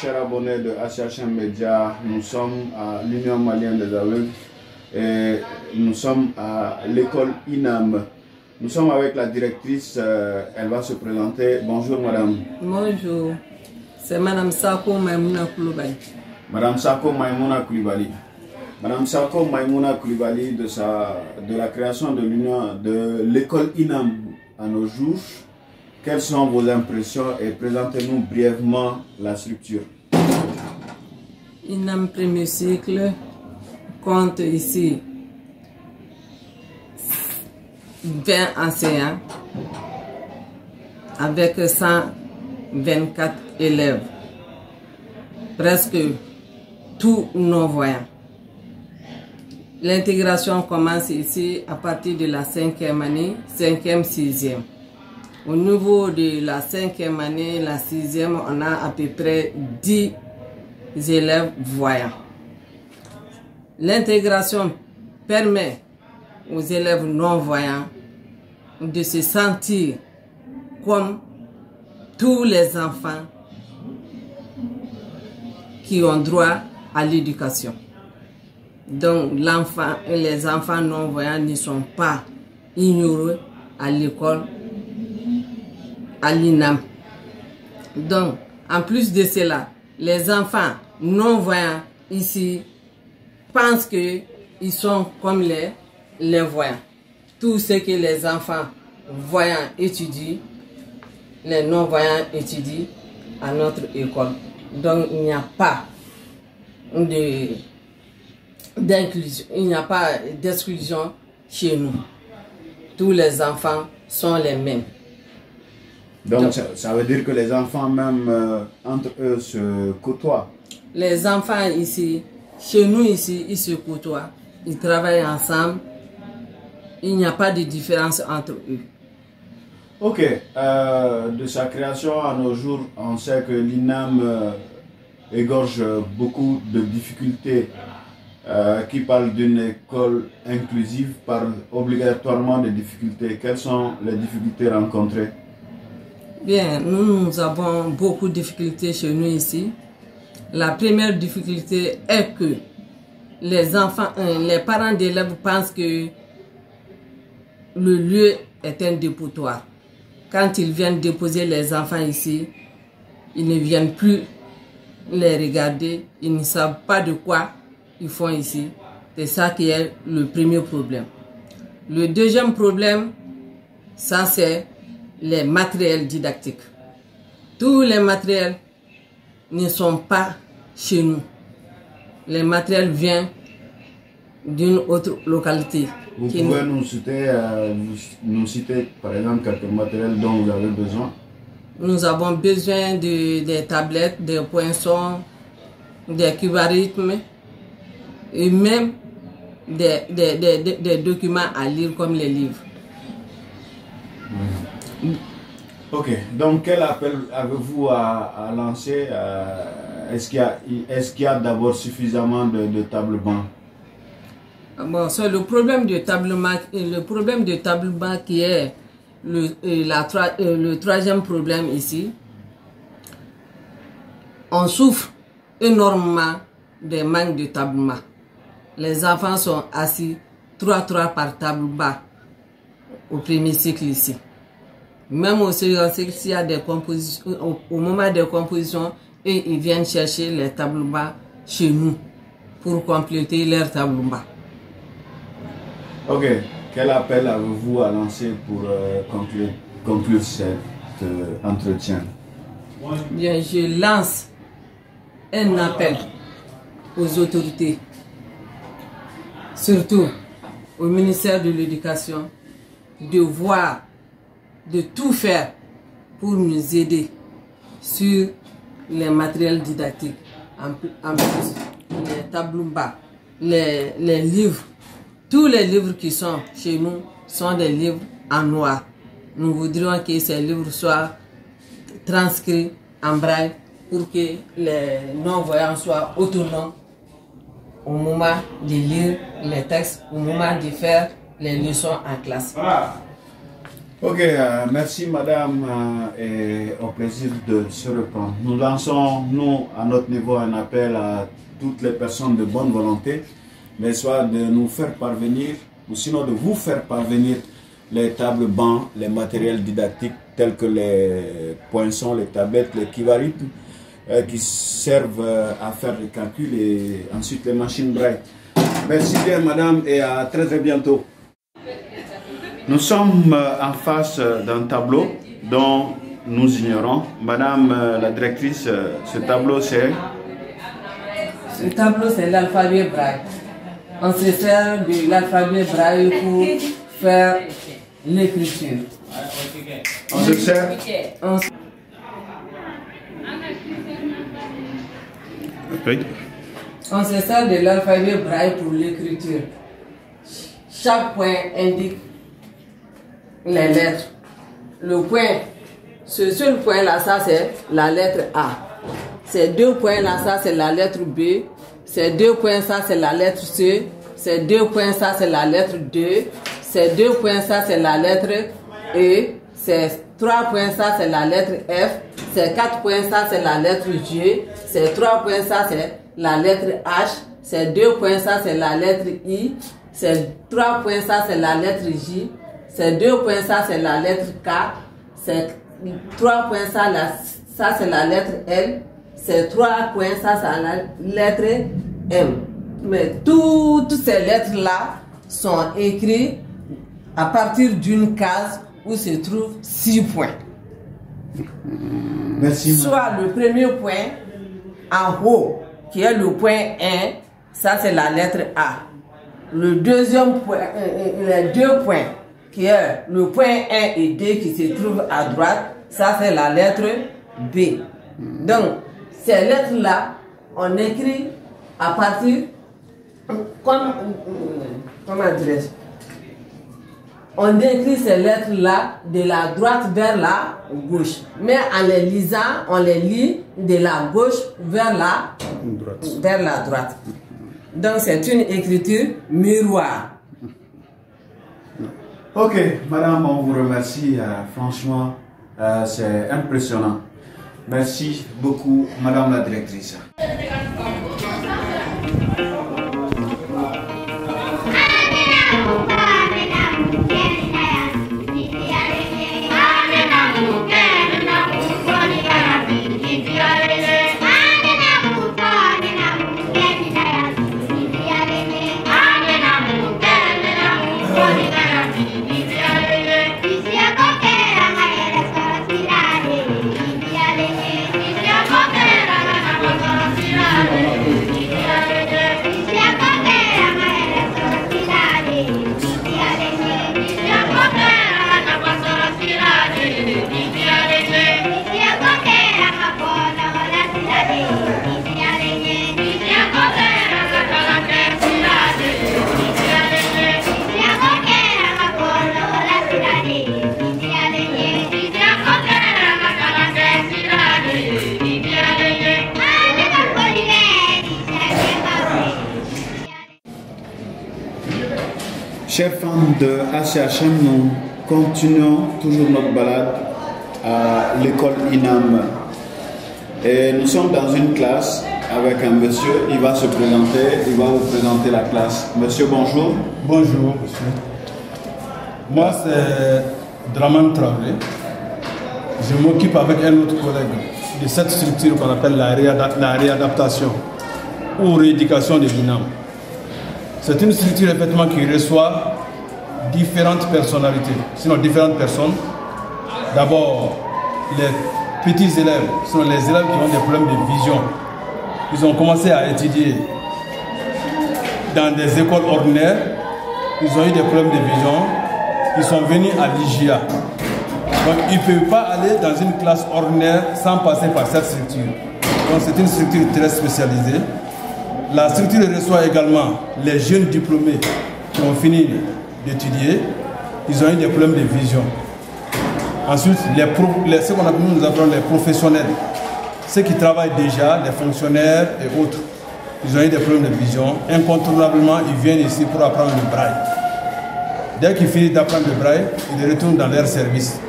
Chers abonnés de HHM Média, nous sommes à l'Union Malienne des Aveugles et nous sommes à l'école INAM. Nous sommes avec la directrice, elle va se présenter. Bonjour madame. Bonjour, c'est madame Sako Maïmouna Koulibaly. Madame Sako Maïmouna Koulibaly. Madame Sako Maïmouna Koulibaly, de la création de l'école INAM à nos jours, quelles sont vos impressions et présentez-nous brièvement la structure. INAM premier cycle compte ici 20 enseignants avec 124 élèves, presque tous non-voyants. L'intégration commence ici à partir de la 5e année, 5e, 6e. Au niveau de la 5e année, la 6e, on a à peu près 10 élèves voyants. L'intégration permet aux élèves non-voyants de se sentir comme tous les enfants qui ont droit à l'éducation. Donc les enfants non-voyants ne sont pas ignorés à l'école, à l'INAM. Donc, en plus de cela, les enfants non-voyants ici pensent qu'ils sont comme les voyants. Tout ce que les enfants voyants étudient, les non-voyants étudient à notre école. Donc, il n'y a pas d'inclusion, il n'y a pas d'exclusion chez nous. Tous les enfants sont les mêmes. Donc ça veut dire que les enfants même entre eux se côtoient. Les enfants ici, chez nous ici, ils se côtoient, ils travaillent ensemble, il n'y a pas de différence entre eux. Ok, de sa création à nos jours, on sait que l'INAM égorge beaucoup de difficultés. Qui parle d'une école inclusive parle obligatoirement de difficultés. Quelles sont les difficultés rencontrées? Bien, nous avons beaucoup de difficultés chez nous ici. La première difficulté est que les parents d'élèves pensent que le lieu est un dépotoir. Quand ils viennent déposer les enfants ici, ils ne viennent plus les regarder, ils ne savent pas de quoi ils font ici. C'est ça qui est le premier problème. Le deuxième problème, ça c'est les matériels didactiques. Tous les matériels ne sont pas chez nous. Les matériels viennent d'une autre localité. Vous pouvez nous citer par exemple quelques matériels dont vous avez besoin? Nous avons besoin des tablettes, des poinçons, des cubarythmes et même des documents à lire comme les livres. Ok, donc quel appel avez-vous à lancer? Est-ce qu'il y a d'abord suffisamment de tables-bancs? Bon, c'est le problème de table-banc qui est le troisième problème ici. On souffre énormément des manques de table-banc. Les enfants sont assis 3 par table-banc au premier cycle ici. Même au second cycle, s'il y a des compositions, au moment des compositions, et ils viennent chercher les table-bancs chez nous. pour compléter leur tabloumba. Ok, quel appel avez-vous à lancer pour conclure cet entretien? Bien, je lance un appel aux autorités, surtout au ministère de l'Éducation, de tout faire pour nous aider sur les matériels didactiques, en plus les tabloumba, les livres. Tous les livres qui sont chez nous sont des livres en noir. Nous voudrions que ces livres soient transcrits en braille pour que les non-voyants soient autonomes au moment de lire les textes, au moment de faire les leçons en classe. Ok, merci madame et au plaisir de se reprendre. Nous lançons, nous, à notre niveau, un appel à toutes les personnes de bonne volonté, mais soit de nous faire parvenir, ou sinon de vous faire parvenir les tables bancs, les matériels didactiques tels que les poinçons, les tablettes, les kivarythmes, qui servent à faire les calculs et ensuite les machines braille. Merci bien madame et à très très bientôt. Nous sommes en face d'un tableau dont nous ignorons. Madame la directrice, ce tableau c'est? Ce tableau c'est l'alphabet braille. On se sert de l'alphabet braille pour faire l'écriture. On se sert? On se sert de l'alphabet braille pour l'écriture. Chaque point indique les lettres. Le point, ce seul point là, ça c'est la lettre A. Ces deux points là, ça c'est la lettre B. Ces deux points, ça c'est la lettre C. Ces deux points, ça c'est la lettre D. Ces deux points, ça c'est la lettre E. Ces trois points, ça c'est la lettre F. Ces quatre points, ça c'est la lettre G. Ces trois points, ça c'est la lettre H. Ces deux points, ça c'est la lettre I. Ces trois points, ça c'est la lettre J. Ces deux points, ça c'est la lettre K. Ces trois points, ça c'est la lettre L. Ces trois points, ça c'est la lettre M. Mais toutes ces lettres-là sont écrites à partir d'une case où se trouvent 6 points. Merci. Soit le premier point en haut, qui est le point 1, ça c'est la lettre A. Le deuxième point, les deux points, qui est le point 1 et 2 qui se trouvent à droite, ça c'est la lettre B. Donc, ces lettres-là, on écrit à partir, comment dirais-je, on écrit ces lettres-là de la droite vers la gauche. Mais en les lisant, on les lit de la gauche vers la droite. Donc c'est une écriture miroir. Ok, madame, on vous remercie. Franchement, c'est impressionnant. Merci beaucoup, madame la directrice. Chers fans de ACHM, nous continuons toujours notre balade à l'école INAM. Et nous sommes dans une classe avec un monsieur, il va se présenter, il va vous présenter la classe. Monsieur, bonjour. Bonjour, monsieur. Moi, c'est Draman Traoré. Je m'occupe avec un autre collègue de cette structure qu'on appelle la réadaptation. ou rééducation de l'INAM. C'est une structure effectivement qui reçoit différentes personnalités, sinon différentes personnes. D'abord, les petits élèves, ce sont les élèves qui ont des problèmes de vision. Ils ont commencé à étudier dans des écoles ordinaires, ils ont eu des problèmes de vision, ils sont venus à l'IGIA. Donc ils ne peuvent pas aller dans une classe ordinaire sans passer par cette structure. Donc c'est une structure très spécialisée. La structure reçoit également les jeunes diplômés qui ont fini d'étudier, ils ont eu des problèmes de vision. Ensuite, ce qu'on appelle, nous appelons les professionnels, ceux qui travaillent déjà, les fonctionnaires et autres, ils ont eu des problèmes de vision. Incontournablement, ils viennent ici pour apprendre le braille. Dès qu'ils finissent d'apprendre le braille, ils retournent dans leur service.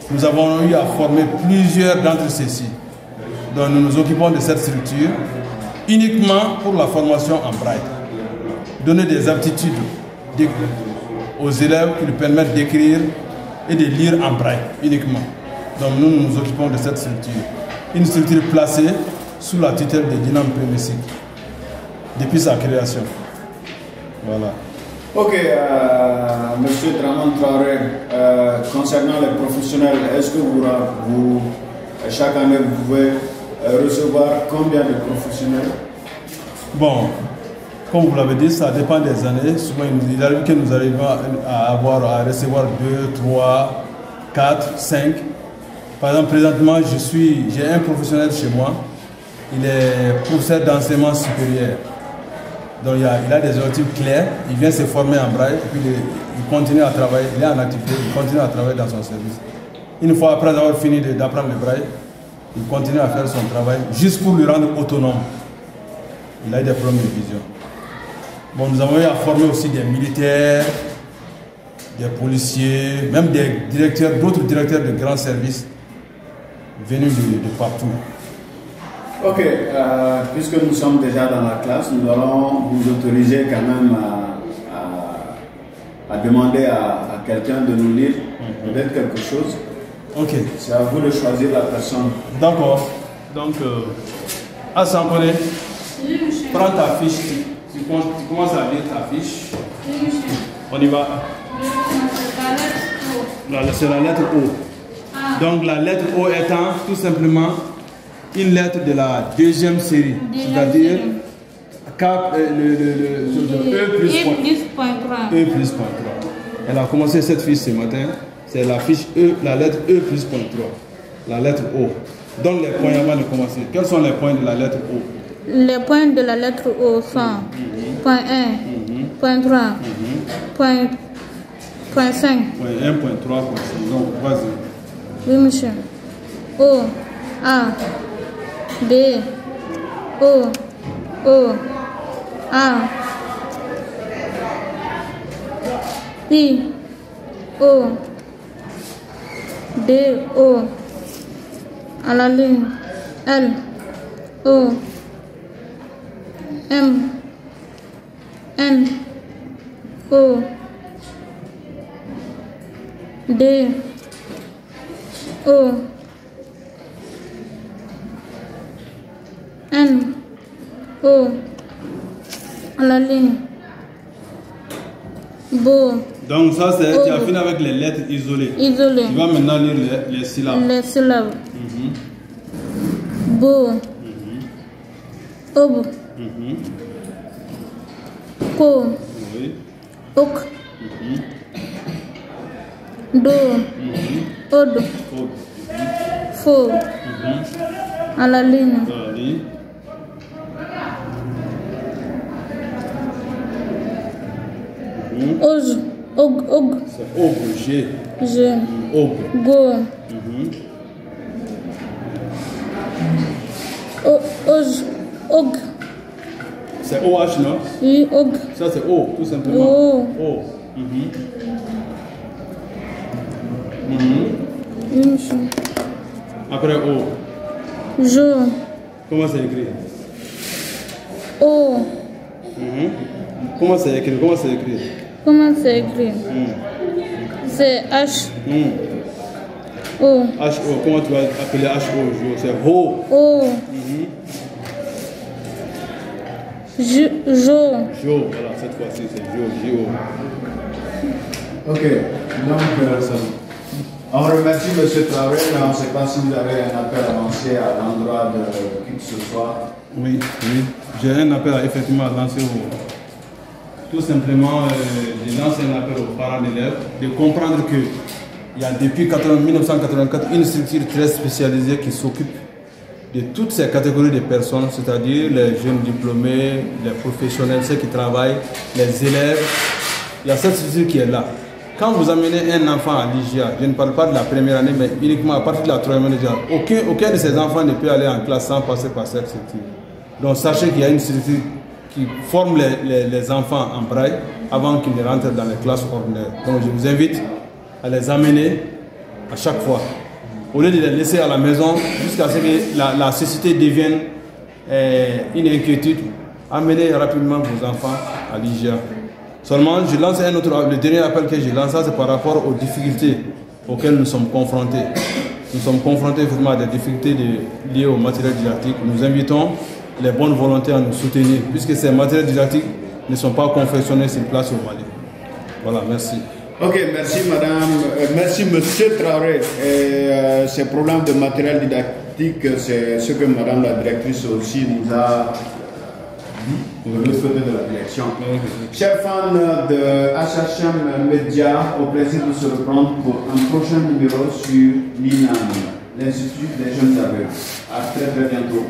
Nous avons eu à former plusieurs d'entre ceux-ci. Donc nous nous occupons de cette structure uniquement pour la formation en braille. Donner des aptitudes aux élèves qui lui permettent d'écrire et de lire en braille uniquement. Donc nous nous occupons de cette structure. Une structure placée sous la tutelle de l'INAM premier cycle depuis sa création. Voilà. Ok, Monsieur Draman Traoré, concernant les professionnels, est-ce que vous chaque année, vous pouvez recevoir combien de professionnels? Bon, comme vous l'avez dit, ça dépend des années. Souvent, il arrive que nous arrivons à recevoir 2, 3, 4, 5. Par exemple, présentement, j'ai un professionnel chez moi. Il est professeur d'enseignement supérieur. Donc, il a des objectifs clairs. Il vient se former en braille. Et puis, il continue à travailler. Il est en activité. Il continue à travailler dans son service. Une fois après avoir fini d'apprendre le braille, il continue à faire son travail juste pour le rendre autonome. Il a eu des problèmes de vision. Bon, nous avons eu à former aussi des militaires, des policiers, même des directeurs, d'autres directeurs de grands services venus de partout. Ok, puisque nous sommes déjà dans la classe, nous allons vous autoriser quand même à demander à quelqu'un de nous lire peut-être quelque chose. Ok. C'est à vous de choisir la personne. D'accord. Donc, Asankone, prends ta fiche. Tu commences à lire ta fiche. On y va. C'est la lettre O. Donc, la lettre O étant tout simplement une lettre de la deuxième série. C'est-à-dire E plus point 3. Elle a commencé cette fiche ce matin. C'est la fiche E, la lettre E plus point 3. La lettre O. Donc les points avant de commencer. Quels sont les points de la lettre O? Les points de la lettre O sont point 1, point 3, point 5. Point 1, point 3, point 5. Donc vas-y. Oui, monsieur. O, A, B, O, A, I, O, D, O, à la ligne, L, O, M, N, O, D, O, N, O, à la ligne, Bo. Donc ça c'est, tu as fini avec les lettres isolées. Isolées. Tu vas maintenant lire les syllabes. Les syllabes. Bo. Ob. Ko. Oui. Ok. Do. Od. Fo. À la ligne. Oj. Og. C'est ogre, G. G. Ogre. Go. Oj. Og. C'est OH, non? Oui, og. Ça c'est O, tout simplement. O. O. Oui, monsieur. Après O. Jo. Comment c'est écrit? O. Comment c'est écrit? Comment c'est écrit? Comment c'est écrit? C'est H. O. H-O. Comment tu vas appeler H-O? C'est Ho. O. Jo. Voilà, cette fois-ci c'est Jo. Ok, donc on remercie M. Traoré, mais on ne sait pas si vous avez un appel avancé à l'endroit de qui que ce soit. Oui. J'ai un appel effectivement à lancer tout simplement, je lance un appel aux parents d'élèves de comprendre qu'il y a depuis 1984 une structure très spécialisée qui s'occupe de toutes ces catégories de personnes, c'est-à-dire les jeunes diplômés, les professionnels, ceux qui travaillent, les élèves. Il y a cette structure qui est là. Quand vous amenez un enfant à l'IGA, je ne parle pas de la première année, mais uniquement à partir de la troisième année, aucun de ces enfants ne peut aller en classe sans passer par cette structure. Donc sachez qu'il y a une structure qui forme les enfants en braille avant qu'ils ne rentrent dans les classes ordinaires. Donc je vous invite à les amener à chaque fois. Au lieu de les laisser à la maison jusqu'à ce que la cécité devienne une inquiétude, amenez rapidement vos enfants à l'IGA. Seulement, je lance un autre, le dernier appel que je lance, c'est par rapport aux difficultés auxquelles nous sommes confrontés. Nous sommes confrontés effectivement à des difficultés liées au matériel didactique. Nous invitons les bonnes volontés à nous soutenir, puisque ces matériels didactiques ne sont pas confectionnés sur place au Mali. Voilà, merci. Ok, merci madame, merci monsieur Traoré. Ces problèmes de matériel didactique, c'est ce que madame la directrice aussi nous a dit de l'autre côté de la direction. Chers fans de HHM Média, au plaisir de se reprendre pour un prochain numéro sur l'INAM, l'Institut des jeunes aveugles. À très bientôt.